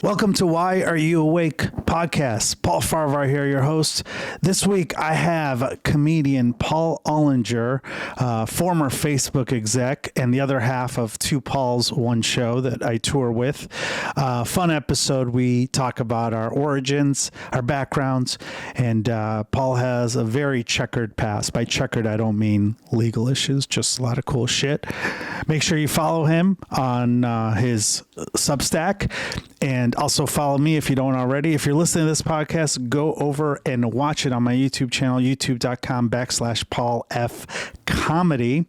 Welcome to Why Are You Awake podcast. Paul Farahvar here, your host. This week I have comedian Paul Ollinger, former Facebook exec, and the other half of Two Pauls, One Show that I tour with. Fun episode. We talk about our origins, our backgrounds, and Paul has a very checkered past. By checkered, I don't mean legal issues, just a lot of cool shit. Make sure you follow him on his Substack, and also follow me if you don't already. If you're listening to this podcast, go over and watch it on my YouTube channel, youtube.com/Paul F Comedy.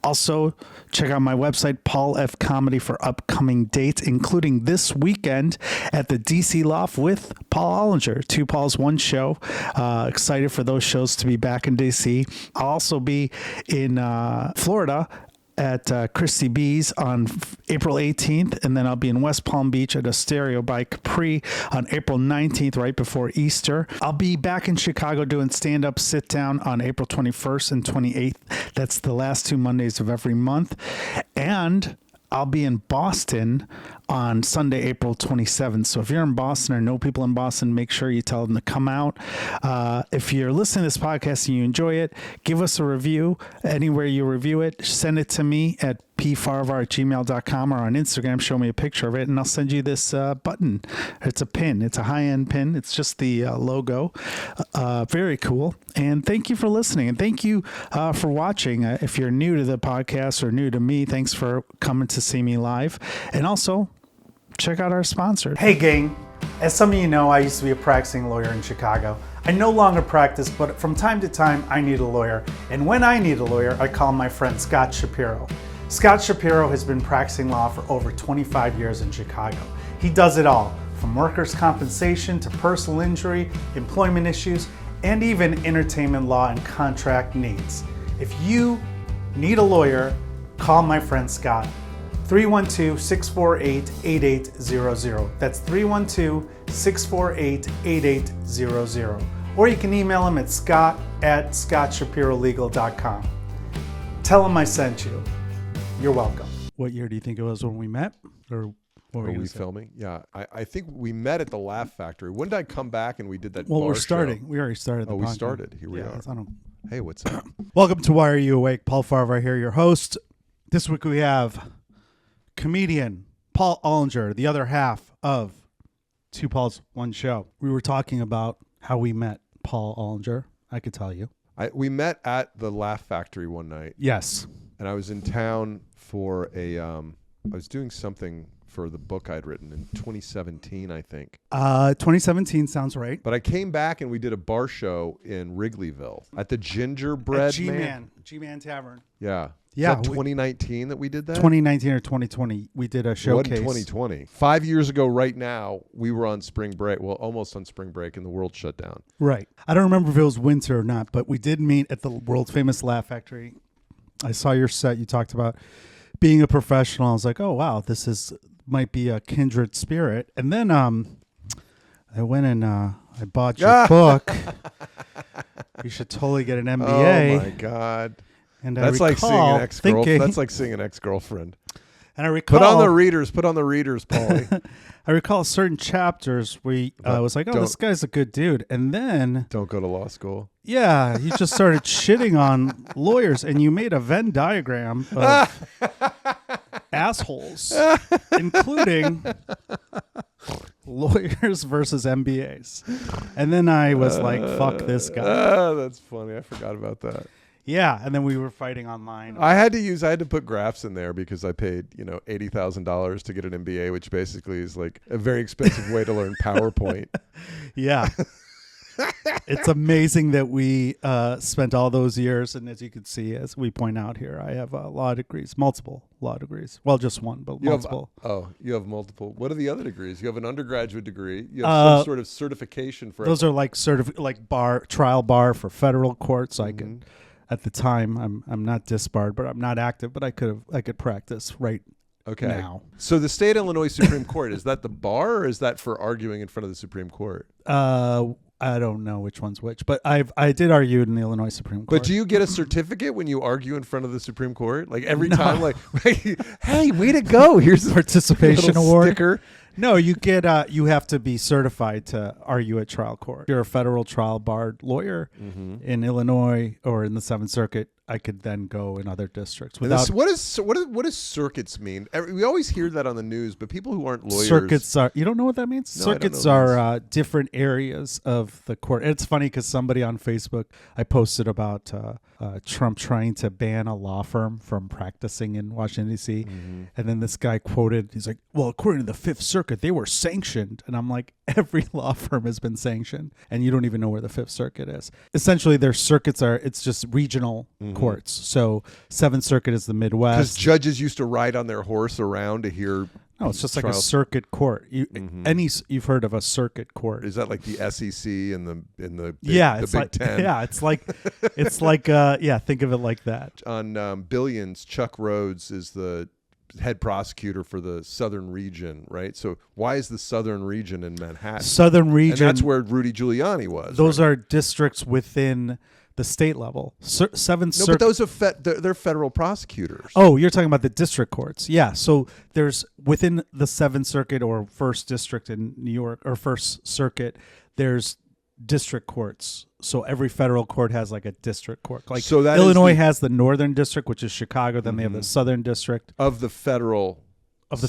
Also, check out my website, Paul F Comedy, for upcoming dates, including this weekend at the DC Loft with Paul Ollinger. Two Pauls, One Show. Excited for those shows to be back in DC. I'll also be in Florida at Christy B's on April 18th, and then I'll be in West Palm Beach at Asterio by Capri on April 19th, right before Easter. I'll be back in Chicago doing stand-up sit-down on April 21st and 28th. That's the last 2 Mondays of every month. And I'll be in Boston on Sunday, April 27th. So if you're in Boston or know people in Boston, make sure you tell them to come out. If you're listening to this podcast and you enjoy it, give us a review. Anywhere you review it, send it to me at pfarahvar@gmail.com or on Instagram. Show me a picture of it, and I'll send you this button. It's a pin. It's a high-end pin. It's just the logo. Very cool. And thank you for listening, and thank you for watching. If you're new to the podcast or new to me, thanks for coming to see me live. And also, check out our sponsor. Hey, gang. As some of you know, I used to be a practicing lawyer in Chicago. I no longer practice, but from time to time, I need a lawyer. And when I need a lawyer, I call my friend Scott Shapiro. Scott Shapiro has been practicing law for over 25 years in Chicago. He does it all, from workers' compensation to personal injury, employment issues, and even entertainment law and contract needs. If you need a lawyer, call my friend Scott. 312-648-8800. That's 312-648-8800. Or you can email him at scott@scottshapirolegal.com. Tell him I sent you. You're welcome. What year do you think it was when we met? Or what were we filming? Yeah, I think we met at the Laugh Factory. When did I come back and we did that? Well, bar we're starting. show? We already started. We started. Here we are. Hey, what's up? Welcome to Why Are You Awake? Paul Farahvar here, your host. This week we have comedian Paul Ollinger, the other half of Two Pauls, One Show. We were talking about how we met Paul Ollinger. I could tell you. We met at the Laugh Factory one night. Yes. And I was in town for I was doing something for the book I'd written in 2017, I think. 2017 sounds right. But I came back and we did a bar show in Wrigleyville at the Gingerbread G-Man Tavern. Yeah. Yeah. Is that 2019 that we did that? 2019 or 2020, we did a showcase. What, 2020? 5 years ago right now, we were on spring break. Well, almost on spring break, and the world shut down. Right. I don't remember if it was winter or not, but we did meet at the world famous Laugh Factory. I saw your set. You talked about being a professional. I was like, oh, wow, this might be a kindred spirit. And then I went and I bought your book. You should totally get an MBA. Oh, my God. And that's like seeing an ex-girlfriend. That's like seeing an ex-girlfriend. And I recall, put on the readers, Paulie. I recall certain chapters where I was like, oh, this guy's a good dude. And then... Don't go to law school. Yeah, you just started shitting on lawyers, and you made a Venn diagram of assholes, including lawyers versus MBAs. And then I was like, fuck this guy. That's funny. I forgot about that. Yeah, and then we were fighting online. I had to put graphs in there because I paid, $80,000 to get an MBA, which basically is like a very expensive way to learn PowerPoint. Yeah. It's amazing that we spent all those years, and as you can see, as we point out here, I have law degrees, multiple law degrees. Well, just one, but multiple. You have multiple. What are the other degrees? You have an undergraduate degree. You have some sort of certification for. Those are like trial bar for federal courts. So I could. At the time, I'm not disbarred, but I'm not active. But I could practice right now. So the state of Illinois Supreme Court, is that the bar, or is that for arguing in front of the Supreme Court? I don't know which one's which, but I did argue in the Illinois Supreme Court. But do you get a certificate when you argue in front of the Supreme Court? Like every time, like, hey, way to go! Here's a participation award. Sticker. No, you get you have to be certified to argue at trial court. If you're a federal trial barred lawyer in Illinois or in the Seventh Circuit, I could then go in other districts without. What does circuits mean? We always hear that on the news, but people who aren't lawyers. Circuits are, you don't know what that means? No, Circuits I don't know what are different areas of the court. It's funny because somebody on Facebook, I posted about Trump trying to ban a law firm from practicing in Washington, D.C. And then this guy quoted, he's like, well, according to the Fifth Circuit, they were sanctioned. And I'm like, every law firm has been sanctioned, and you don't even know where the Fifth Circuit is. Essentially, their circuits it's just regional courts. So Seventh Circuit is the Midwest. Because judges used to ride on their horse around to hear. No, it's just like trials. a circuit court. You've heard of a circuit court? Is that like the SEC and the Big Ten? Yeah, it's like think of it like that. On Billions, Chuck Rhodes is the head prosecutor for the Southern region, right? So why is the Southern region in Manhattan? Southern region. And that's where Rudy Giuliani was. Those right? are districts within the state level. Seventh Circuit. But those are they're federal prosecutors. Oh, you're talking about the district courts. Yeah. So there's within the Seventh Circuit or First District in New York or First Circuit, there's district courts. So every federal court has like a district court. Like so that Illinois has the Northern District, which is Chicago. Then they have the Southern District of the federal. So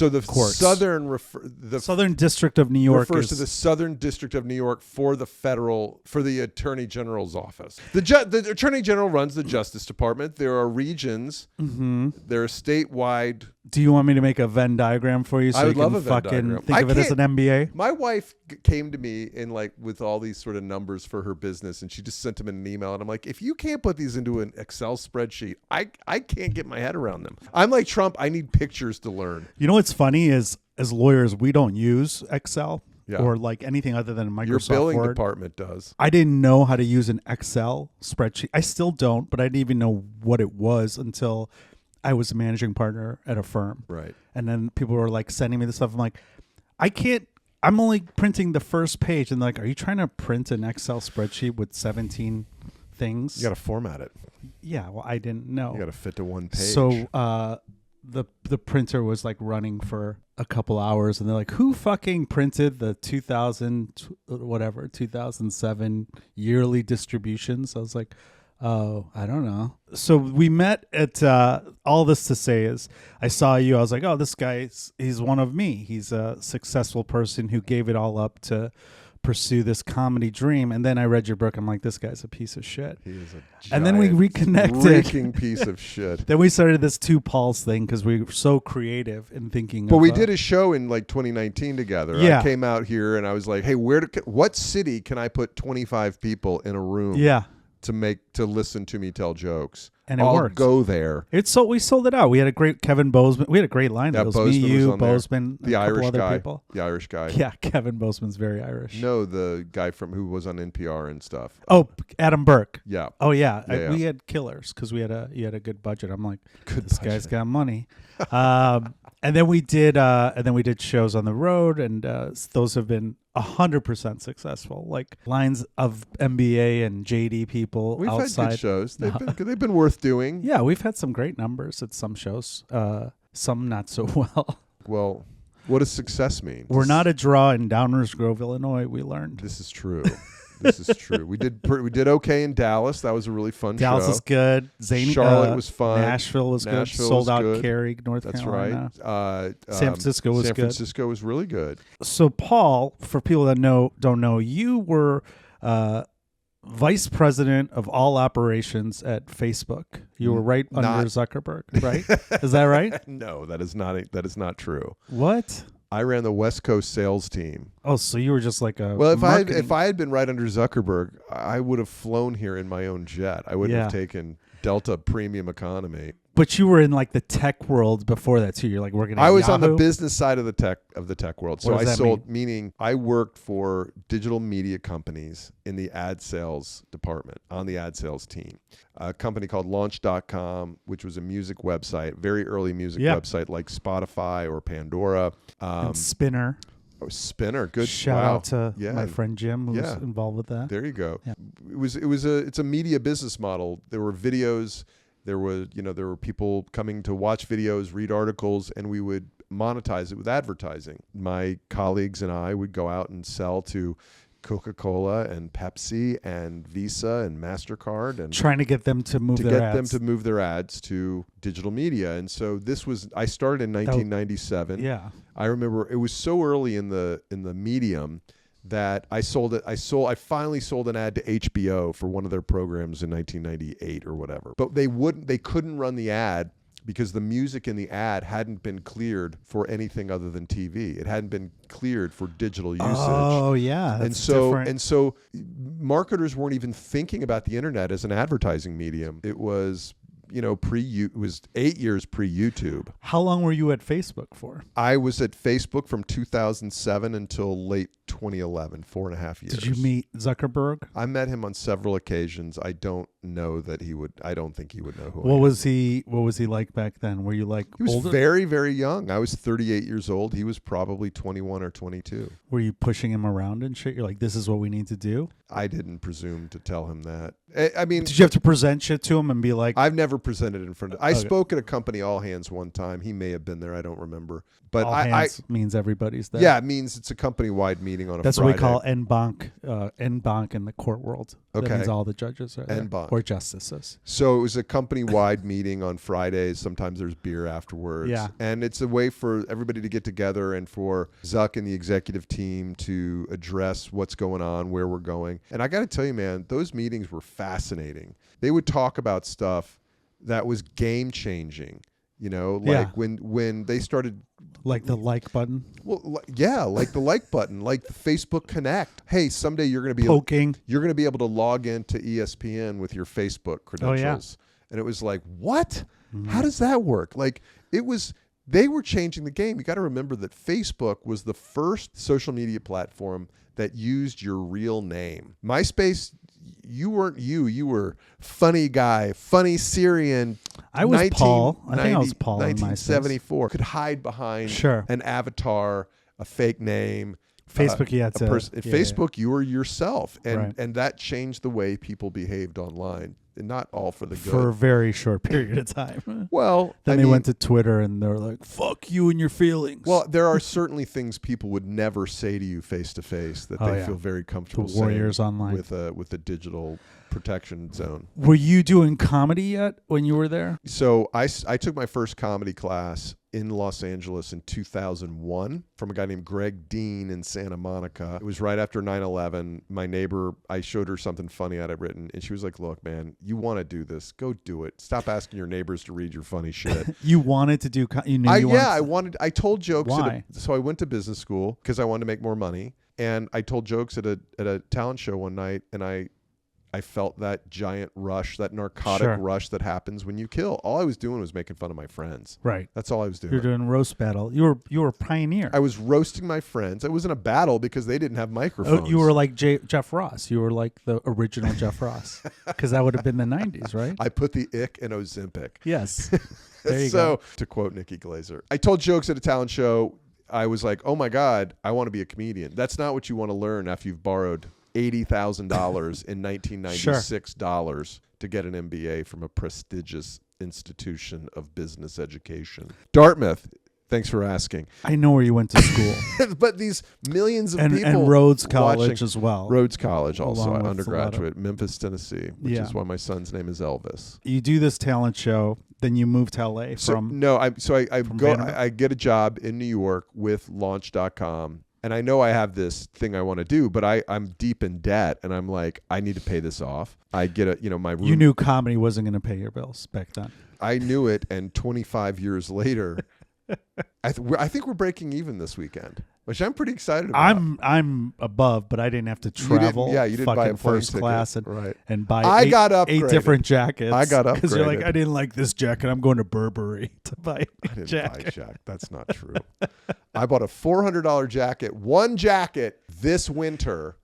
the courts. Southern District of New York refers to the Southern District of New York for the Attorney General's office. The Attorney General runs the Justice Department. There are regions. There are statewide. Do you want me to make a Venn diagram for you so I would you love can a Venn diagram. think of it as an MBA? My wife came to me with all these sort of numbers for her business, and she just sent them in an email. And I'm like, if you can't put these into an Excel spreadsheet, I can't get my head around them. I'm like Trump. I need pictures to learn. You know what's funny is as lawyers, we don't use Excel Yeah. or like anything other than Microsoft Your billing Word. department does. I didn't know how to use an Excel spreadsheet. I still don't, but I didn't even know what it was until I was a managing partner at a firm. Right. And then people were like sending me this stuff. I'm like, I'm only printing the first page. And like, are you trying to print an Excel spreadsheet with 17 things? You got to format it. Yeah. Well, I didn't know. You got to fit to one page. So the printer was like running for a couple hours, and they're like, who fucking printed the 2007 yearly distributions? I was like, oh, I don't know. So we met at all this to say is I saw you. I was like, oh, this guy, he's one of me. He's a successful person who gave it all up to pursue this comedy dream. And then I read your book. I'm like, this guy's a piece of shit. He is a and then we reconnected. Freaking piece of shit. Then we started this Two Pauls thing because we were so creative in thinking. But we did a show in like 2019 together. Yeah. I came out here and I was like, hey, what city can I put 25 people in a room? Yeah. To listen to me tell jokes. And it I'll worked. go there. We sold it out. We had a great Kevin Bozeman. We had a great line. Yeah, It was Bozeman me, you, was on there. Bozeman, The a couple Irish other guy. people. The Irish guy. Yeah, Kevin Bozeman's very Irish. No, the guy who was on NPR and stuff. Oh, Adam Burke. Yeah. Oh yeah, Yeah. We had killers because you had a good budget. I'm like, Good this budget. guy's got money. And then we did shows on the road, and those have been 100% successful. Like lines of MBA and JD people We've outside. had good shows. They've been worth doing. Yeah, we've had some great numbers at some shows. Some not so well. Well, what does success mean? We're not a draw in Downers Grove, Illinois. We learned This is true. This is true. We did okay in Dallas. That was a really fun Dallas show. is good. Zany, Charlotte was fun. Nashville was good. Nashville Sold was out good. Cary, North That's Carolina. right. San Francisco was San good. Francisco was really good. So Paul, for people that don't know, you were vice president of all operations at Facebook. You were right under Zuckerberg, right? Is that right? No, that is not true. What? I ran the West Coast sales team. Oh, so you were just like a Well, if I had been right under Zuckerberg, I would have flown here in my own jet. I wouldn't have taken Delta Premium Economy. But you were in like the tech world before that too. You're like working at I was Yahoo? on the business side of the tech world. So What does I that sold, meaning I worked for digital media companies in the ad sales department, on the ad sales team. A company called Launch.com, which was a music website, very early music website like Spotify or Pandora. And Spinner. Oh, Spinner, good. Shout wow. out to Yeah. my friend Jim, who's involved with that. There you go. Yeah. It's a media business model. There were videos. There were people coming to watch videos, read articles, and we would monetize it with advertising. My colleagues and I would go out and sell to Coca-Cola and Pepsi and Visa and MasterCard, and trying to get them to move their ads. them to move their ads to digital media. And so I started in 1997. Yeah. I remember it was so early in the medium that I finally sold an ad to HBO for one of their programs in 1998 or whatever. But they couldn't run the ad because the music in the ad hadn't been cleared for anything other than TV. It hadn't been cleared for digital usage. Oh yeah, that's different. And so marketers weren't even thinking about the internet as an advertising medium. It was, it was 8 years pre-YouTube. How long were you at Facebook for? I was at Facebook from 2007 until late 2011, 4.5 years. Did you meet Zuckerberg? I met him on several occasions. I don't know that I don't think he would know who I am. What was he like back then? Were you like He was older? very, very young. I was 38 years old. He was probably 21 or 22. Were you pushing him around and shit? You're like, this is what we need to do? I didn't presume to tell him that. I mean, did you have to present shit to him and be like, I've never presented in front of. I spoke at a company all hands one time. He may have been there. I don't remember. But all hands means everybody's there? Yeah, it means it's a company-wide meeting on a That's Friday. what we call en banc in the court world. Okay. That means all the judges are there. En banc. Or justices. So it was a company-wide meeting on Fridays. Sometimes there's beer afterwards. Yeah. And it's a way for everybody to get together and for Zuck and the executive team to address what's going on, where we're going. And I got to tell you, man, those meetings were fascinating. They would talk about stuff that was game-changing. When they started... Like the like button? Well, yeah, like the like button, like the Facebook Connect. Hey, someday you're going to be you're going to be able to log into ESPN with your Facebook credentials. Oh, yeah. And it was like, what? Mm-hmm. How does that work? Like, they were changing the game. You got to remember that Facebook was the first social media platform that used your real name. MySpace, you weren't you were funny guy, funny Syrian. I was Paul. I think I was Paul in 1974. Could hide behind an avatar, a fake name. Facebook, Facebook, you were yourself. And that changed the way people behaved online. And not all for the good. For a very short period of time. Well, then they went to Twitter and they were like, fuck you and your feelings. Well, there are certainly things people would never say to you face to face that they feel very comfortable saying warriors online with a digital protection zone. Were you doing comedy yet when you were there? So I took my first comedy class in Los Angeles in 2001 from a guy named Greg Dean in Santa Monica. It was right after 9/11. My neighbor, I showed her something funny I'd written, and she was like, look, man, you want to do this. Go do it. Stop asking your neighbors to read your funny shit. You wanted to do I told jokes. Why? So I went to business school because I wanted to make more money. And I told jokes at a talent show one night, and I felt that giant rush, that narcotic rush that happens when you kill. All I was doing was making fun of my friends. Right. That's all I was doing. You're doing roast battle. You were a pioneer. I was roasting my friends. It wasn't a battle because they didn't have microphones. Oh, you were like Jeff Ross. You were like the original Jeff Ross because that would have been the 90s, right? I put the ick in Ozempic. Yes. There you go. To quote Nikki Glaser, I told jokes at a talent show. I was like, oh my God, I want to be a comedian. That's not what you want to learn after you've borrowed $80,000 in 1996 dollars to get an MBA from a prestigious institution of business education. Dartmouth. Thanks for asking. I know where you went to school. But these millions of people. And Rhodes College as well. Rhodes College also, undergraduate, Memphis, Tennessee, which is why my son's name is Elvis. You do this talent show, then you move to LA I get a job in New York with Launch.com. And I know I have this thing I want to do, but I'm deep in debt, and I'm like, I need to pay this off. I get my room. You knew comedy wasn't going to pay your bills back then. I knew it, and 25 years later, I think we're breaking even this weekend, which I'm pretty excited about. I'm above, but I didn't have to travel. You didn't buy a first class and buy eight different jackets. I got upgraded because you're like, I didn't like this jacket. I'm going to Burberry to buy a jacket. That's not true. I bought a $400 jacket, one jacket this winter.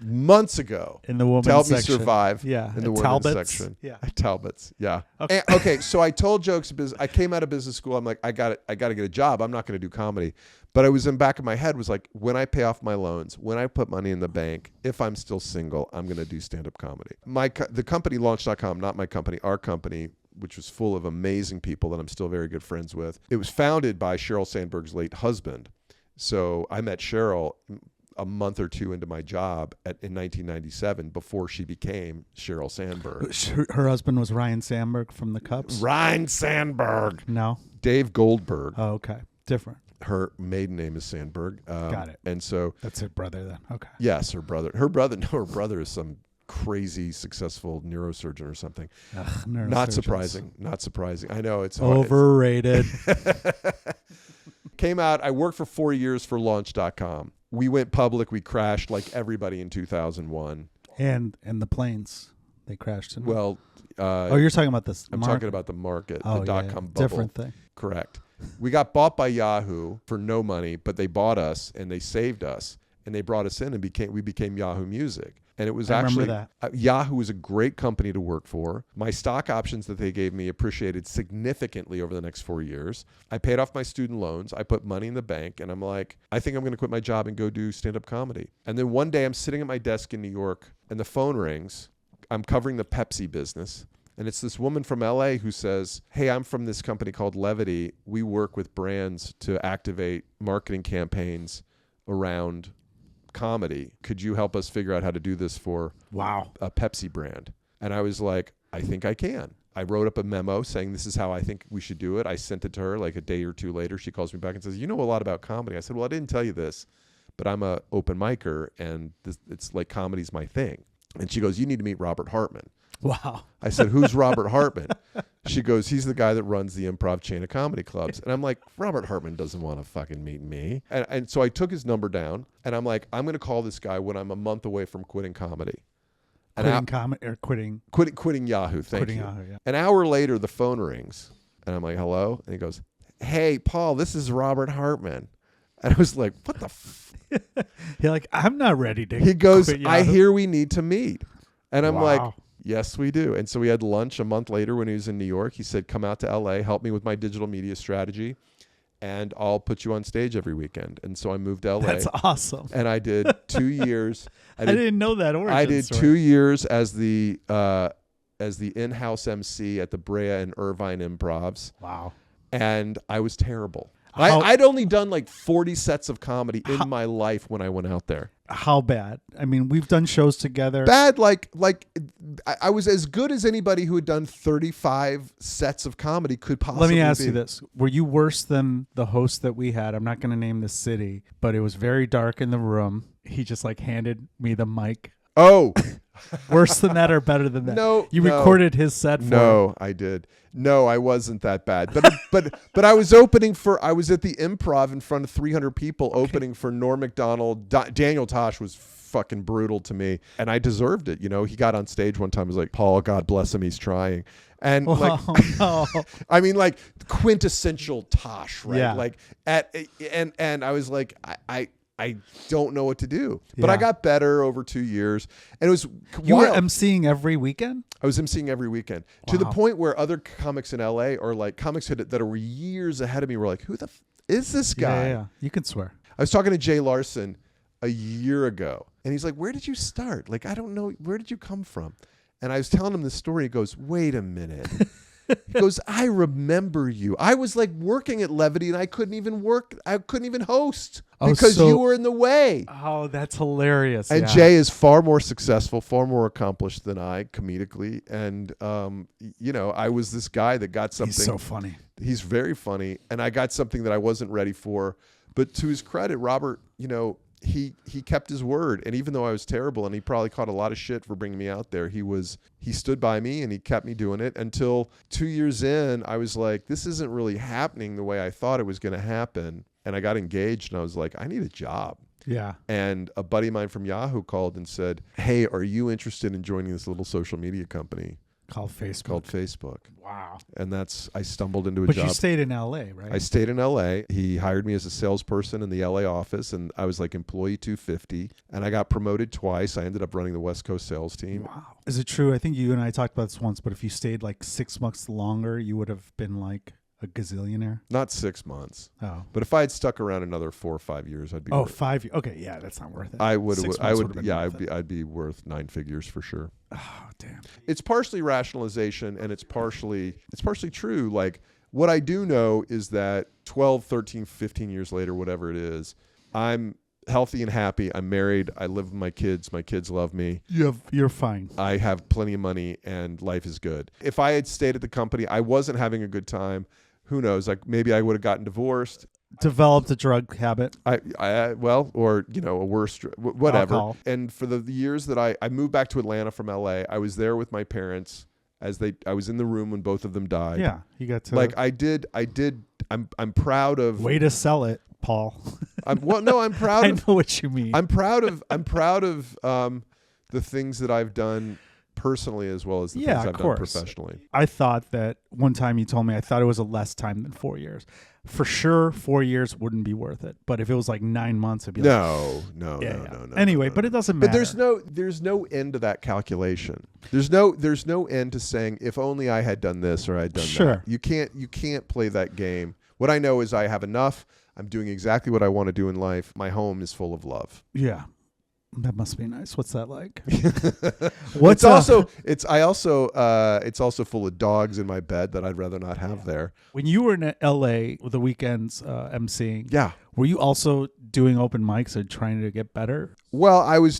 Months ago in the women's to help section. Me survive in the women's Talbot's section. At Talbot's. Okay. Okay, so I told jokes. I came out of business school. I'm like, I got to get a job. I'm not going to do comedy. But I was in the back of my head was like, when I pay off my loans, when I put money in the bank, if I'm still single, I'm going to do stand-up comedy. The company Launch.com, not my company, our company, which was full of amazing people that I'm still very good friends with. It was founded by Sheryl Sandberg's late husband. So I met Sheryl a month or two into my job in 1997 before she became Sheryl Sandberg. Her husband was Ryan Sandberg from the Cubs? Ryan Sandberg. No. Dave Goldberg. Oh, okay. Different. Her maiden name is Sandberg. Got it. And so that's her brother then. Okay. Yes, her brother. Her brother is some crazy successful neurosurgeon or something. Ugh, Not surprising. Not surprising. I know it's hard. Overrated. Came out. I worked for 4 years for Launch.com. We went public. We crashed like everybody in 2001. And the planes, they crashed. Well, you're talking about this. I'm talking about the market, the .com bubble. Different thing. Correct. We got bought by Yahoo for no money, but they bought us and they saved us and they brought us in and we became Yahoo Music. And it was actually, Yahoo was a great company to work for. My stock options that they gave me appreciated significantly over the next 4 years. I paid off my student loans. I put money in the bank and I'm like, I think I'm going to quit my job and go do stand-up comedy. And then one day I'm sitting at my desk in New York and the phone rings. I'm covering the Pepsi business. And it's this woman from LA who says, hey, I'm from this company called Levity. We work with brands to activate marketing campaigns around comedy. Could you help us figure out how to do this for a Pepsi brand? And I was like, I think I can. I wrote up a memo saying this is how I think we should do it. I sent it to her like a day or two later. She calls me back and says, you know a lot about comedy. I said, well, I didn't tell you this, but I'm a open micer and it's like comedy's my thing. And she goes, you need to meet Robert Hartman. Wow. I said, who's Robert Hartman? She goes, he's the guy that runs the Improv chain of comedy clubs. And I'm like, Robert Hartman doesn't want to fucking meet me. And so I took his number down and I'm like, I'm going to call this guy when I'm a month away from quitting comedy. Quitting comedy or quitting? Quitting Yahoo. Thank you. Yahoo, yeah. An hour later, the phone rings and I'm like, hello? And he goes, hey, Paul, this is Robert Hartman. And I was like, what the You're like, I'm not ready to He goes, quit Yahoo. I hear we need to meet. And I'm like, Wow. yes, we do. And so we had lunch a month later when he was in New York. He said, come out to LA, help me with my digital media strategy, and I'll put you on stage every weekend. And so I moved to LA. That's awesome. And I did 2 years. I didn't know that origin I did story. 2 years as the in-house MC at the Brea and Irvine Improvs. Wow. And I was terrible. I'd only done like 40 sets of comedy in my life when I went out there. How bad? I mean, we've done shows together. Bad, like I was as good as anybody who had done 35 sets of comedy could possibly be. Let me ask you this. Were you worse than the host that we had? I'm not going to name the city, but it was very dark in the room. He just like handed me the mic. Oh. Worse than that or better than that? No. You recorded his set for him. I did. No, I wasn't that bad. But I was opening I was at the Improv in front of 300 people opening for Norm Macdonald. Daniel Tosh was fucking brutal to me. And I deserved it. You know, he got on stage one time, was like, Paul, God bless him, he's trying. And no. I mean, like quintessential Tosh, right? Yeah. Like and I was like, I don't know what to do. But I got better over 2 years. And it was You wild. were emceeing every weekend? I was emceeing every weekend. Wow. To the point where other comics in LA or like comics that were years ahead of me were like, who the is this guy? Yeah. You can swear. I was talking to Jay Larson a year ago. And he's like, where did you start? Like, I don't know. Where did you come from? And I was telling him this story. He goes, wait a minute. He goes, I remember you. I was like working at Levity and I couldn't even host because you were in the way. Oh, that's hilarious. And Jay is far more successful, far more accomplished than I comedically. And, I was this guy that got something. He's so funny. He's very funny. And I got something that I wasn't ready for. But to his credit, Robert, he kept his word. And even though I was terrible and he probably caught a lot of shit for bringing me out there, he stood by me and he kept me doing it until 2 years in. I was like, this isn't really happening the way I thought it was going to happen. And I got engaged and I was like, I need a job. Yeah. And a buddy of mine from Yahoo called and said, hey, are you interested in joining this little social media company? Called Facebook. Wow. And I stumbled into a job. But you stayed in LA, right? I stayed in LA. He hired me as a salesperson in the LA office, and I was like employee 250. And I got promoted twice. I ended up running the West Coast sales team. Wow. Is it true? I think you and I talked about this once, but if you stayed like 6 months longer, you would have been like A gazillionaire? Not 6 months. Oh. But if I had stuck around another 4 or 5 years, I'd be. Oh, 5 years. Okay, yeah, that's not worth it. I would. 6 I months would. would've been Yeah, worth it. I'd be worth 9 figures for sure. Oh, damn. It's partially rationalization, and it's partially true. Like, what I do know is that 12, 13, 15 years later, whatever it is, I'm healthy and happy. I'm married. I live with my kids. My kids love me. You're fine. I have plenty of money, and life is good. If I had stayed at the company, I wasn't having a good time. Who knows? Like, maybe I would have gotten divorced. Developed a drug habit. Or a worse, whatever. Alcohol. And for the years that I moved back to Atlanta from LA, I was there with my parents I was in the room when both of them died. Yeah, you got to. Like I did. I'm proud of. Way to sell it, Paul. I'm proud. I know what you mean. I'm proud of the things that I've done personally as well as the things I've done professionally. I thought that one time you told me I thought it was a less time than 4 years. For sure, 4 years wouldn't be worth it. But if it was like 9 months, it'd be no. Anyway, but it doesn't matter. But there's no end to that calculation. There's no end to saying if only I had done this or I'd done that. You can't play that game. What I know is I have enough. I'm doing exactly what I want to do in life. My home is full of love. Yeah. That must be nice. What's that like? It's also full of dogs in my bed that I'd rather not have there. When you were in LA with the weekends emceeing, yeah, were you also doing open mics and trying to get better? Well, I was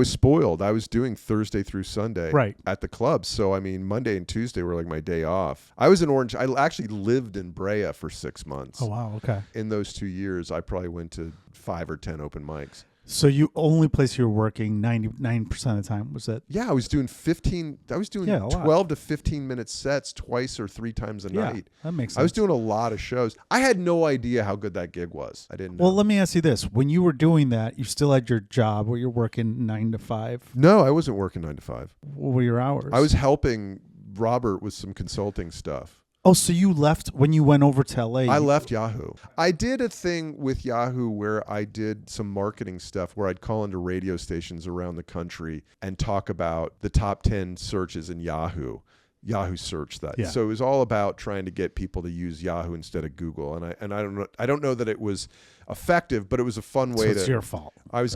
spoiled. I was doing Thursday through Sunday at the club. So, I mean, Monday and Tuesday were like my day off. I was in Orange. I actually lived in Brea for 6 months. Oh, wow. Okay. In those 2 years, I probably went to 5 or 10 open mics. So you only place you were working 99% of the time was that? Yeah, I was doing 12 to 15 minute sets twice or 3 times a night. That makes sense. I was doing a lot of shows. I had no idea how good that gig was. I didn't know. Well, let me ask you this. When you were doing that, you still had your job where you're working 9 to 5? No, I wasn't working 9 to 5. What were your hours? I was helping Robert with some consulting stuff. Oh, so you left when you went over to LA? I left Yahoo. I did a thing with Yahoo where I did some marketing stuff where I'd call into radio stations around the country and talk about the top 10 searches in Yahoo. Yahoo search that. Yeah. So it was all about trying to get people to use Yahoo instead of Google. And I don't know that it was effective, but it was a fun way it's your fault. That's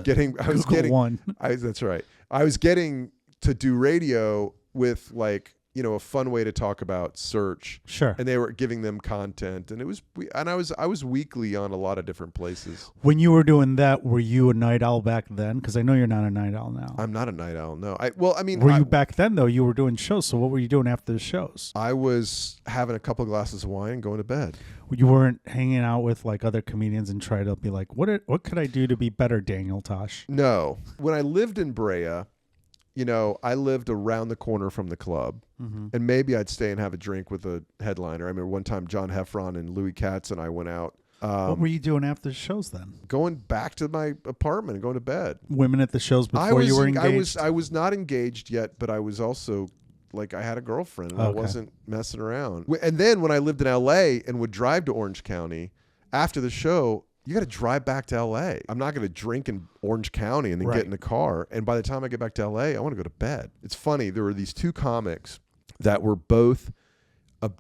right. I was getting to do radio with a fun way to talk about search. Sure. And they were giving them content, and I was weekly on a lot of different places. When you were doing that, were you a night owl back then? Because I know you're not a night owl now. I'm not a night owl. No. Were you back then though? You were doing shows. So what were you doing after the shows? I was having a couple of glasses of wine and going to bed. You weren't hanging out with like other comedians and trying to be like, what could I do to be better, Daniel Tosh? No. When I lived in Brea, I lived around the corner from the club, and maybe I'd stay and have a drink with a headliner. I remember one time John Heffron and Louis Katz and I went out. What were you doing after the shows then? Going back to my apartment and going to bed. Women at the shows before you were engaged? I was not engaged yet, but I was also I had a girlfriend and I wasn't messing around. And then when I lived in LA and would drive to Orange County after the show, you got to drive back to LA. I'm not going to drink in Orange County and then get in the car. And by the time I get back to LA, I want to go to bed. It's funny. There were these 2 comics that were both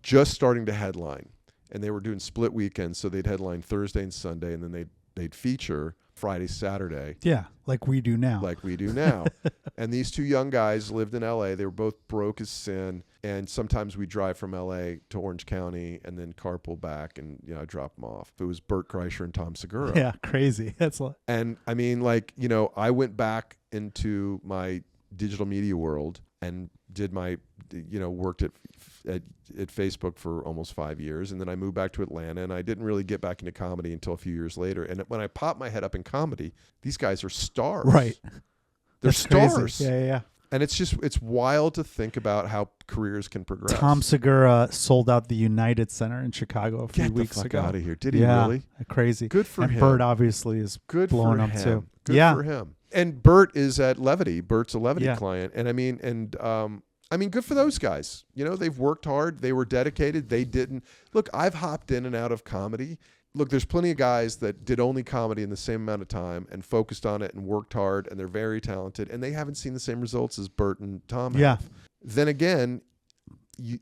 just starting to headline, and they were doing split weekends. So they'd headline Thursday and Sunday, and then they'd feature Friday, Saturday. Yeah, like we do now. And these 2 young guys lived in LA. They were both broke as sin. And sometimes we drive from LA to Orange County and then carpool back and, drop them off. It was Bert Kreischer and Tom Segura. Yeah, crazy. And I mean, I went back into my digital media world and did worked at Facebook for almost 5 years. And then I moved back to Atlanta, and I didn't really get back into comedy until a few years later. And when I popped my head up in comedy, these guys are stars. Right. They're stars. Crazy. Yeah. And it's wild to think about how careers can progress. Tom Segura sold out the United Center in Chicago a few weeks ago. Get the fuck out of here. Did he really? Crazy. Good for him. And Bert obviously is blowing up too. Good for him. And Bert is at Levity. Bert's a Levity client. And I mean, good for those guys. They've worked hard. They were dedicated. They didn't. Look, I've hopped in and out of comedy. Look, there's plenty of guys that did only comedy in the same amount of time and focused on it and worked hard, and they're very talented, and they haven't seen the same results as Bert and Tom have. Then again,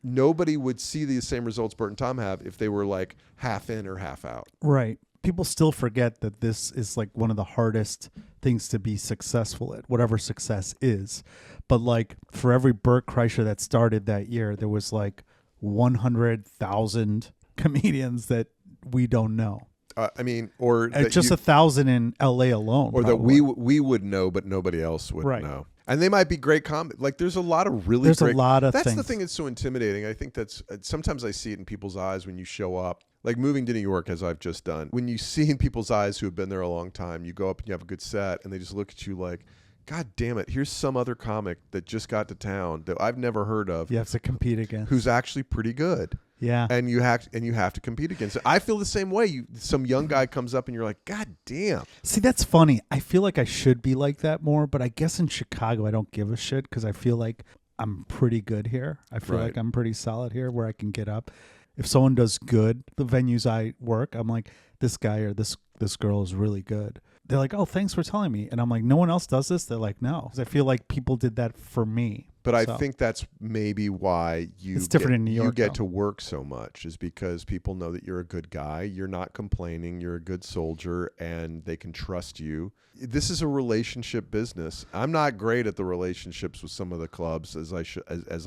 nobody would see the same results Bert and Tom have if they were like half in or half out. Right. People still forget that this is like one of the hardest things to be successful at, whatever success is. But like for every Bert Kreischer that started that year, there was like 100,000 comedians that we don't know. I mean, or just 1,000 in LA alone, or probably. that we would know, but nobody else would Right. know. And they might be great comics. Like there's a lot of really There's great. a lot of that's things. the thing that's so intimidating. I think that's sometimes I see it in people's eyes when you show up. Like moving to New York, as I've just done. When you see in people's eyes who have been there a long time, you go up and you have a good set, and they just look at you like, God damn it! Here's some other comic that just got to town that I've never heard of. You have to compete against. Who's actually pretty good. Yeah. And you have to compete against it. I feel the same way. Some young guy comes up and you're like, God damn. See, that's funny. I feel like I should be like that more, but I guess in Chicago I don't give a shit because I feel like I'm pretty good here. I feel like I'm pretty solid here where I can get up. If someone does good, the venues I work, I'm like, this guy or this girl is really good. They're like, oh, thanks for telling me. And I'm like, no one else does this? They're like, no. Because I feel like people did that for me. But I think that's maybe why it's different in New York, you get to work so much is because people know that you're a good guy. You're not complaining. You're a good soldier, and they can trust you. This is a relationship business. I'm not great at the relationships with some of the clubs as I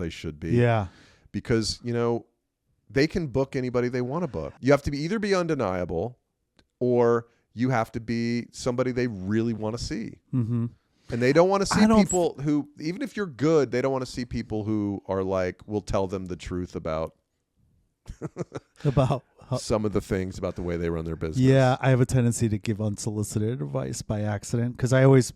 should be. Yeah. Because, they can book anybody they want to book. You have to either be undeniable or you have to be somebody they really want to see. Mm-hmm. And they don't want to see people who, even if you're good, they don't want to see people who are like, will tell them the truth about some of the things about the way they run their business. Yeah, I have a tendency to give unsolicited advice by accident because I always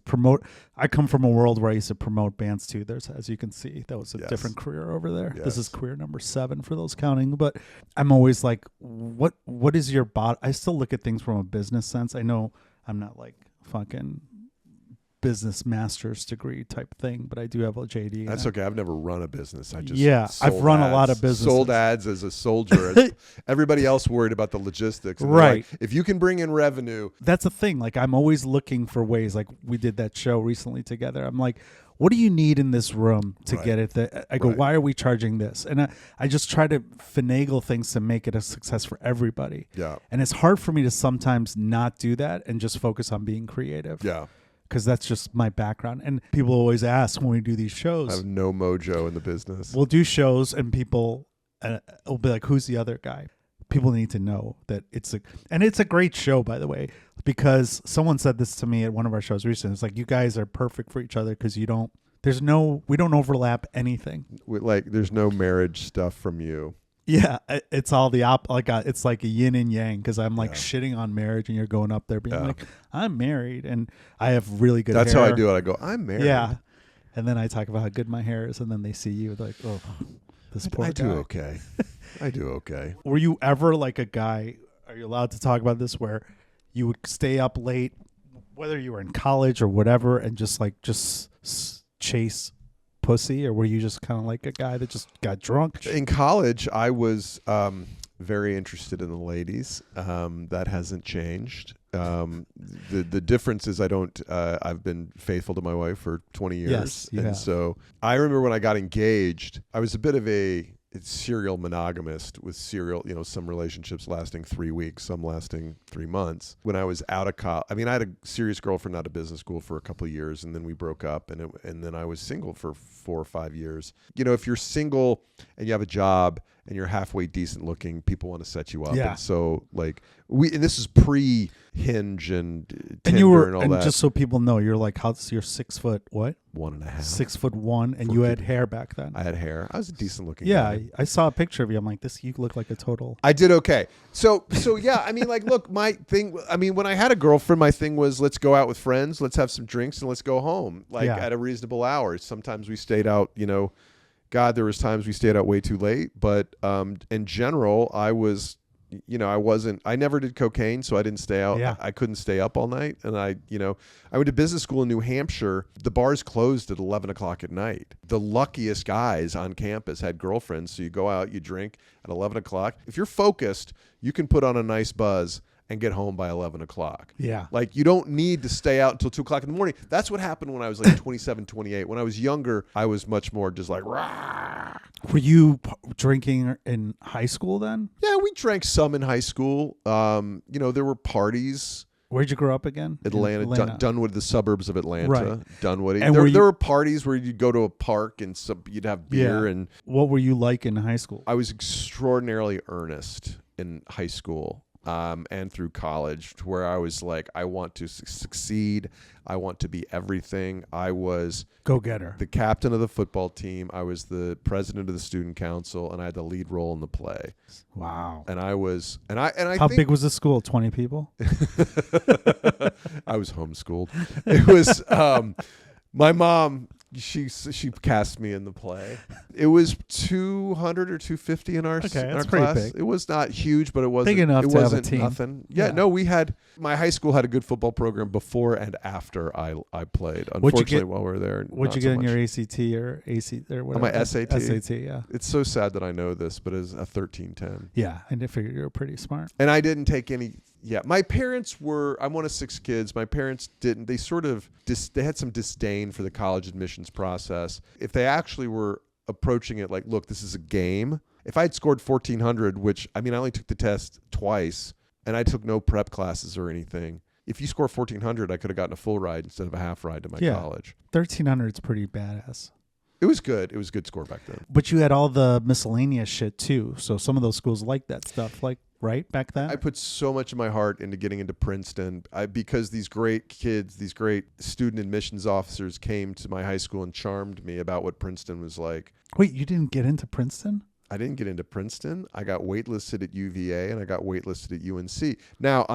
I come from a world where I used to promote bands too. As you can see, that was a different career over there. Yes. This is career number 7 for those counting. But I'm always like, what is your I still look at things from a business sense. I know I'm not like fucking business master's degree type thing, but I do have a JD. That's okay. I've never run a business. I've run a lot of businesses. Sold ads as a soldier. Everybody else worried about the logistics. And right. Like, if you can bring in revenue. That's the thing. Like I'm always looking for ways. Like we did that show recently together. I'm like, what do you need in this room to get it? I go, why are we charging this? And I just try to finagle things to make it a success for everybody. Yeah. And it's hard for me to sometimes not do that and just focus on being creative. Yeah. Because that's just my background. And people always ask when we do these shows. I have no mojo in the business. We'll do shows and people will be like, who's the other guy? People need to know that it's a great show, by the way, because someone said this to me at one of our shows recently. It's like, you guys are perfect for each other because we don't overlap anything. There's no marriage stuff from you. Yeah, it's all the it's like a yin and yang because I'm like shitting on marriage and you're going up there being like, I'm married and I have really good hair. That's how I do it. I go, I'm married. Yeah. And then I talk about how good my hair is and then they see you like, oh, this poor guy. I do okay. I do okay. Were you ever like a guy, are you allowed to talk about this, where you would stay up late, whether you were in college or whatever, and just chase pussy, or were you just kind of like a guy that just got drunk? In college, I was very interested in the ladies. That hasn't changed. The difference is I've been faithful to my wife for 20 years. Yes, you have. So I remember when I got engaged, I was a bit of a serial monogamist with some relationships lasting 3 weeks, some lasting 3 months. When I was out of college, I had a serious girlfriend out of business school for a couple of years, and then we broke up, and then I was single for 4 or 5 years. If you're single and you have a job and you're halfway decent looking, people want to set you up. Yeah. And so and this is pre-Hinge and Tinder and all that. Just so people know, you're like, you're 6 foot what? 1.5. 6'1", and you had hair back then. I had hair. I was a decent looking guy. I saw a picture of you. I'm like, you look like a total. I did okay. So yeah, look, my thing, when I had a girlfriend, my thing was, let's go out with friends, let's have some drinks, and let's go home at a reasonable hour. Sometimes we stayed out, God, there was times we stayed out way too late, but in general, I never did cocaine, so I didn't stay out. Yeah. I couldn't stay up all night. And I went to business school in New Hampshire. The bars closed at 11 o'clock at night. The luckiest guys on campus had girlfriends. So you go out, you drink at 11 o'clock. If you're focused, you can put on a nice buzz and get home by 11 o'clock. Yeah. Like, you don't need to stay out until 2 o'clock in the morning. That's what happened when I was like 27, 28. When I was younger, I was much more just like, rah. Were you drinking in high school then? Yeah, we drank some in high school. There were parties. Where'd you grow up again? Atlanta. Dunwoody, the suburbs of Atlanta. Right. Dunwoody. And there were parties where you'd go to a park and you'd have beer. Yeah. And what were you like in high school? I was extraordinarily earnest in high school and through college, where I was like, I want to succeed. I want to be everything. I was go-getter, the captain of the football team. I was the president of the student council, and I had the lead role in the play. Wow. And I How big was the school? 20 people? I was homeschooled. It was my mom. She cast me in the play. It was 200 or 250 in our that's class. pretty big. It was not huge, but it wasn't big enough it to have wasn't a team. Nothing. Yeah, no, my high school had a good football program before and after I played. Unfortunately, while we were there, what'd you get in your ACT or AC or whatever? On my SAT. SAT, yeah. It's so sad that I know this, but it's a 1310. Yeah, I figured you were pretty smart. And I didn't take any. Yeah, my parents were, I'm one of 6 kids. My parents didn't, they sort of, they had some disdain for the college admissions process. If they actually were approaching it like, look, this is a game. If I had scored 1,400, which, I mean, I only took the test twice, and I took no prep classes or anything. If you score 1,400, I could have gotten a full ride instead of a half ride to my college. 1,300 is pretty badass. It was good. It was a good score back then. But you had all the miscellaneous shit too. So some of those schools like that stuff, like, right, back then? I put so much of my heart into getting into Princeton because these great kids, these great student admissions officers came to my high school and charmed me about what Princeton was like. Wait, you didn't get into Princeton? I didn't get into Princeton. I got waitlisted at UVA and I got waitlisted at UNC. Now,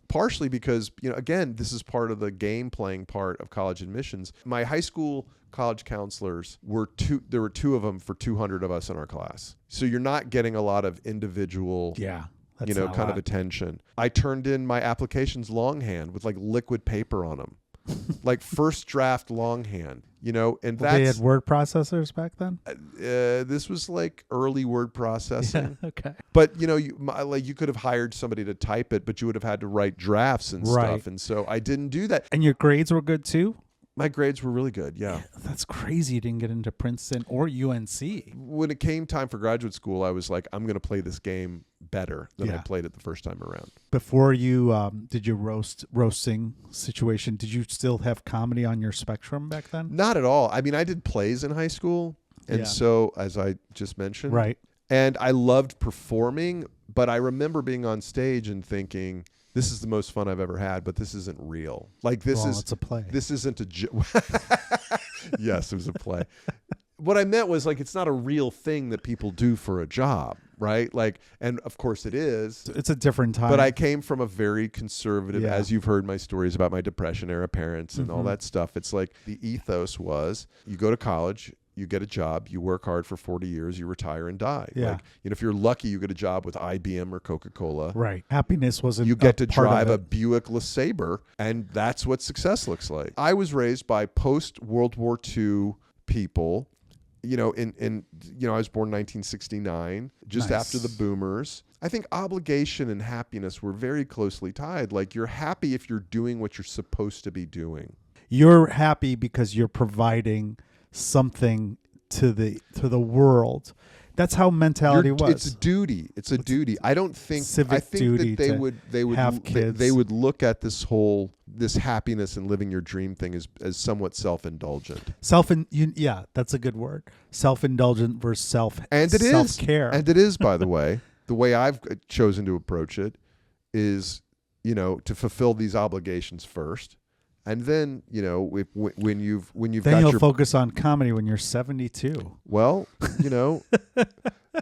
partially because, again, this is part of the game playing part of college admissions. My high school college counselors there were 2 of them for 200 of us in our class. So you're not getting a lot of individual, kind of attention. I turned in my applications longhand with like liquid paper on them. Like first draft longhand, and they had word processors back then. This was like early word processing. Yeah, okay. But you could have hired somebody to type it, but you would have had to write drafts and stuff, and so I didn't do that. And your grades were good too? My grades were really good, yeah. That's crazy you didn't get into Princeton or UNC. When it came time for graduate school, I was like, I'm going to play this game better than I played it the first time around. Before you did your roasting situation, did you still have comedy on your spectrum back then? Not at all. I mean, I did plays in high school, and so, as I just mentioned. Right. And I loved performing, but I remember being on stage and thinking, this is the most fun I've ever had, but this isn't real. Like it's a play. This isn't a Yes, it was a play. What I meant was like, it's not a real thing that people do for a job, right? Like, and of course it is. It's a different time. But I came from a very conservative, as you've heard my stories about my Depression era parents and all that stuff. It's like the ethos was you go to college, you get a job, you work hard for 40 years, you retire and die. Yeah. Like, if you're lucky, you get a job with IBM or Coca-Cola. Right. Happiness wasn't You get to drive a Buick LeSabre, and that's what success looks like. I was raised by post-World War II people. I was born in 1969, just after the boomers. I think obligation and happiness were very closely tied. Like, you're happy if you're doing what you're supposed to be doing. You're happy because you're providing something to the world. That's how mentality was. It's duty. It's a duty. I don't think civic duty that they would have kids. They would look at this happiness and living your dream thing as somewhat self-indulgent. That's a good word. Self-indulgent versus self-care. And it is, by the way, the way I've chosen to approach it is, to fulfill these obligations first. And then, when you've then you'll focus on comedy when you're 72. Well,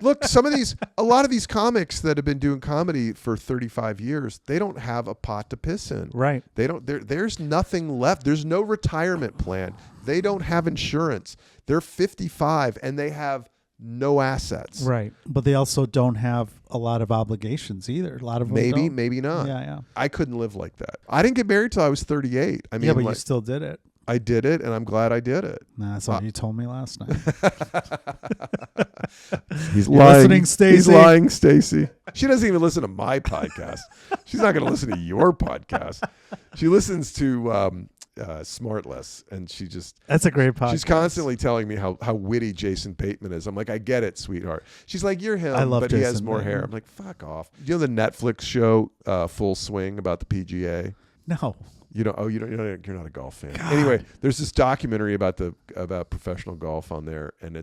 look, a lot of these comics that have been doing comedy for 35 years, they don't have a pot to piss in. Right. There's nothing left. There's no retirement plan. They don't have insurance. They're 55 and they have no assets. Right. But they also don't have a lot of obligations either. A lot of them don't. Maybe not. Yeah. I couldn't live like that. I didn't get married till I was 38. I mean, but you still did it. I did it, and I'm glad I did it. Nah, that's what you told me last night. He's lying. Listening, Stacy. He's lying, Stacy. She doesn't even listen to my podcast. She's not going to listen to your podcast. She listens to Smartless, and she just... That's a great podcast. She's constantly telling me how witty Jason Bateman is. I'm like, I get it, sweetheart. She's like, you're him, I love but Jason he has more Bateman. hair. I'm like, fuck off. Do you know the Netflix show Full Swing about the PGA? No. You know, you're not a golf fan. God. Anyway, there's this documentary about professional golf on there, and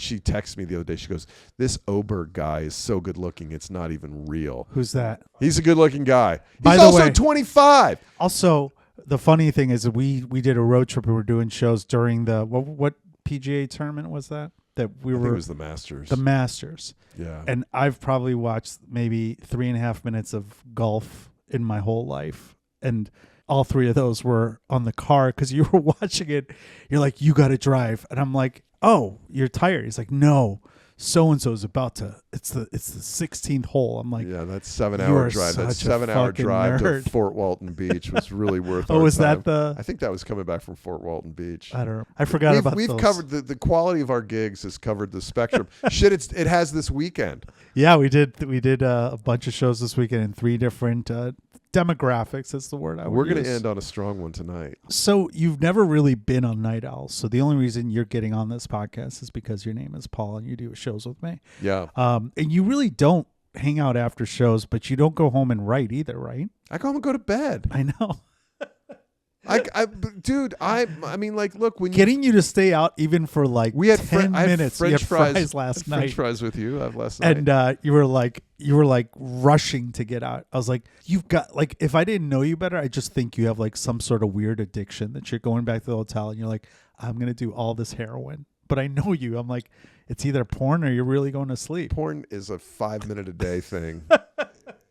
she texted me the other day. She goes, "This Oberg guy is so good looking, it's not even real." Who's that? He's a good looking guy. By He's the also way, 25. Also, the funny thing is that we did a road trip. We were doing shows during the what PGA tournament was that? That we I were. think it was the Masters. The Masters. Yeah. And I've probably watched maybe 3.5 minutes of golf in my whole life, and all three of those were on the car because you were watching it. You're like, you got to drive. And I'm like, oh, you're tired. He's like, no, so-and-so is about to, it's the 16th hole. I'm like, yeah, that's 7-hour drive. That 7-hour drive nerd. to Fort Walton Beach was really worth Oh, our was time. that I think that was coming back from Fort Walton Beach. I don't know. I forgot about We've those. covered the quality of our gigs has covered the spectrum. Shit, it has this weekend. Yeah, we did a bunch of shows this weekend in 3 different demographics. That's the word I would We're going use. to end on a strong one tonight. So you've never really been on Night Owls. So the only reason you're getting on this podcast is because your name is Paul and you do shows with me. Yeah. And you really don't hang out after shows, but you don't go home and write either, right? I go home and go to bed. I know. Dude, I mean, like, look, when Getting you to stay out even for like we had 10 I had minutes. French You had fries last night. French fries with you last night. And you were like rushing to get out. I was like, you've got like, if I didn't know you better, I just think you have like some sort of weird addiction that you're going back to the hotel and you're like, I'm gonna do all this heroin. But I know you. I'm like, it's either porn or you're really going to sleep. Porn is a 5-minute a day thing.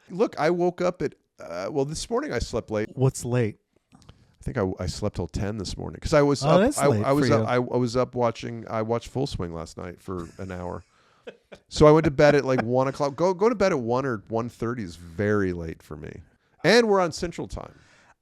Look, I woke up at this morning I slept late. What's late? I think I slept till 10 this morning because I was Oh, up. that's late I was for up. you. I was up watching. I watched Full Swing last night for an hour. So I went to bed at like 1 o'clock. Go to bed at 1 or 1:30 is very late for me. And we're on Central Time.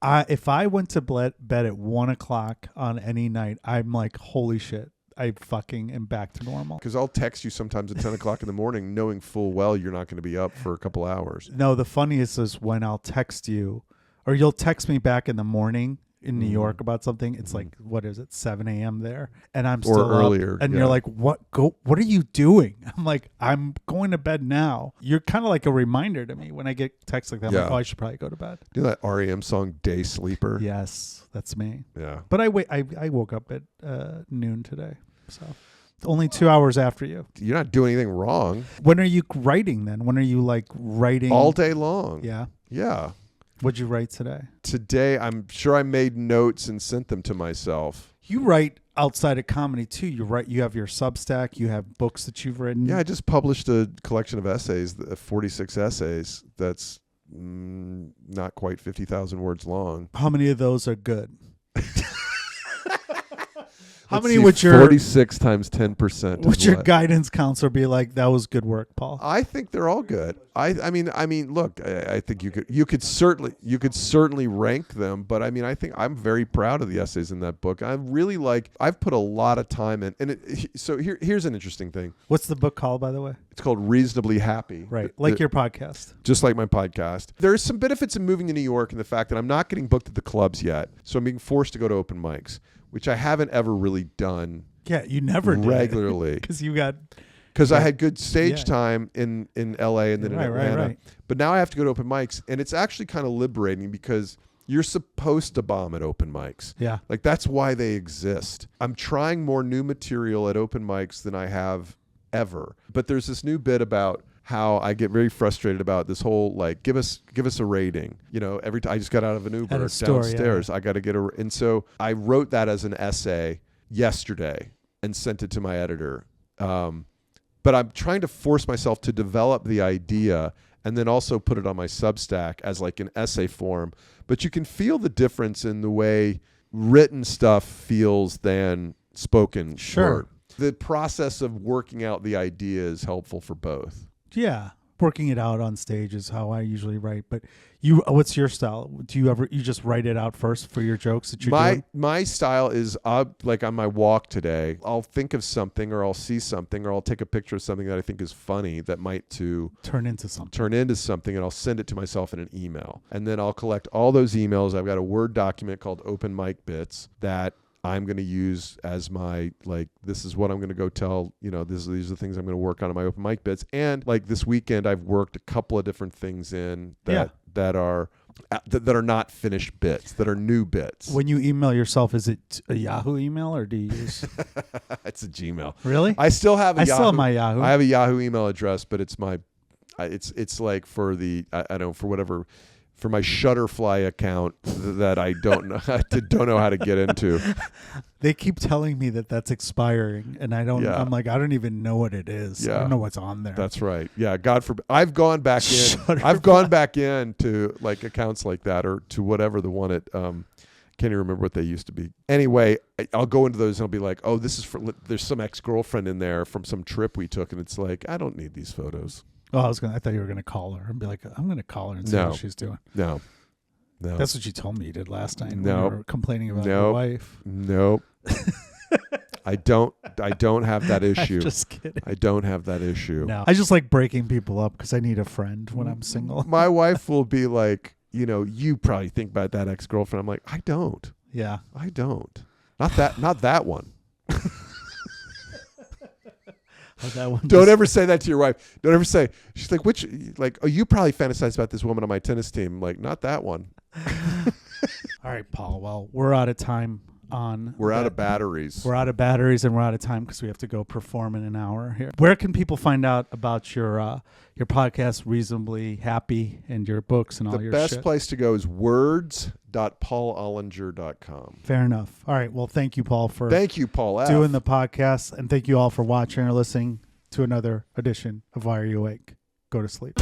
If I went to bed at 1 o'clock on any night, I'm like, holy shit, I fucking am back to normal. Because I'll text you sometimes at 10 o'clock in the morning, knowing full well you're not going to be up for a couple hours. No, the funniest is when I'll text you, or you'll text me back in the morning in New York about something. It's like, what is it, 7 a.m. there? And I'm still earlier, up. And yeah. you're like, what are you doing? I'm like, I'm going to bed now. You're kind of like a reminder to me when I get texts like that. I'm like, oh, I should probably go to bed. You know that REM song, Day Sleeper? Yes, that's me. Yeah. But I woke up at noon today. So only 2 hours after you. You're not doing anything wrong. When are you writing then? When are you like writing? All day long. Yeah. Yeah. What'd you write today? Today, I'm sure I made notes and sent them to myself. You write outside of comedy too. You have your Substack. You have books that you've written. Yeah, I just published a collection of essays, 46 essays. That's not quite 50,000 words long. How many of those are good? How Let's many see, would your 46 times 10%? would your guidance counselor be like? That was good work, Paul. I think they're all good. I mean, look, I think you could certainly rank them, but I mean, I think I'm very proud of the essays in that book. I've put a lot of time in, and so here's an interesting thing. What's the book called, by the way? It's called Reasonably Happy. Right, like your podcast. Just like my podcast. There's some benefits in moving to New York and the fact that I'm not getting booked at the clubs yet, so I'm being forced to go to open mics, which I haven't ever really done. Yeah, you never did. Regularly. Because I had good stage time in LA and then in Atlanta. Right. But now I have to go to open mics, and it's actually kind of liberating because you're supposed to bomb at open mics. Yeah. Like, that's why they exist. I'm trying more new material at open mics than I have ever. But there's this new bit about how I get very frustrated about this whole, like, give us a rating. You know, every time I just got out of an Uber downstairs, I got to get and so I wrote that as an essay yesterday and sent it to my editor. But I'm trying to force myself to develop the idea and then also put it on my Substack as like an essay form. But you can feel the difference in the way written stuff feels than spoken word. The process of working out the idea is helpful for both. Yeah. working it out on stage is how I usually write. But what's your style? Do you just write it out first for your jokes that you're doing? My style is like on my walk today, I'll think of something or I'll see something or I'll take a picture of something that I think is funny that might turn into something, and I'll send it to myself in an email. And then I'll collect all those emails. I've got a Word document called Open Mic Bits that I'm going to use as my, like, this is what I'm going to go tell, these are the things I'm going to work on in my Open Mic Bits. And like this weekend, I've worked a couple of different things in that are not finished bits, that are new bits. When you email yourself, is it a Yahoo email or do you use? It's a Gmail. Really? I still have I still have my Yahoo. I have a Yahoo email address, but it's my, it's like for the, I don't know, for whatever, for my Shutterfly account that I don't know how to get into. They keep telling me that that's expiring, and I don't. Yeah. I'm like, I don't even know what it is. Yeah. I don't know what's on there. That's right. Yeah, God forbid. I've gone back in. I've gone back in to like accounts like that, or to whatever the one at. Can't even remember what they used to be. Anyway, I'll go into those and I'll be like, oh, this is for. There's some ex-girlfriend in there from some trip we took, and it's like, I don't need these photos. Oh, I thought you were gonna call her and be like, I'm gonna call her and see how she's doing. No. That's what you told me you did last night. No. When you were complaining about your wife. Nope. I don't have that issue. I'm just kidding. I don't have that issue. No. I just like breaking people up because I need a friend when I'm single. My wife will be like, you probably think about that ex-girlfriend. I'm like, I don't. Yeah. I don't. Not that one. Don't ever say that to your wife. Don't ever say, she's like, oh, you probably fantasize about this woman on my tennis team. I'm like, not that one. All right, Paul. Well, we're out of time We're out of batteries. We're out of batteries and we're out of time because we have to go perform in an hour here. Where can people find out about your podcast, Reasonably Happy, and your books and all your shit? The best place to go is words.paulollinger.com. Fair enough. All right. Well, thank you, Paul, for doing the podcast. And thank you all for watching or listening to another edition of Why Are You Awake? Go to sleep.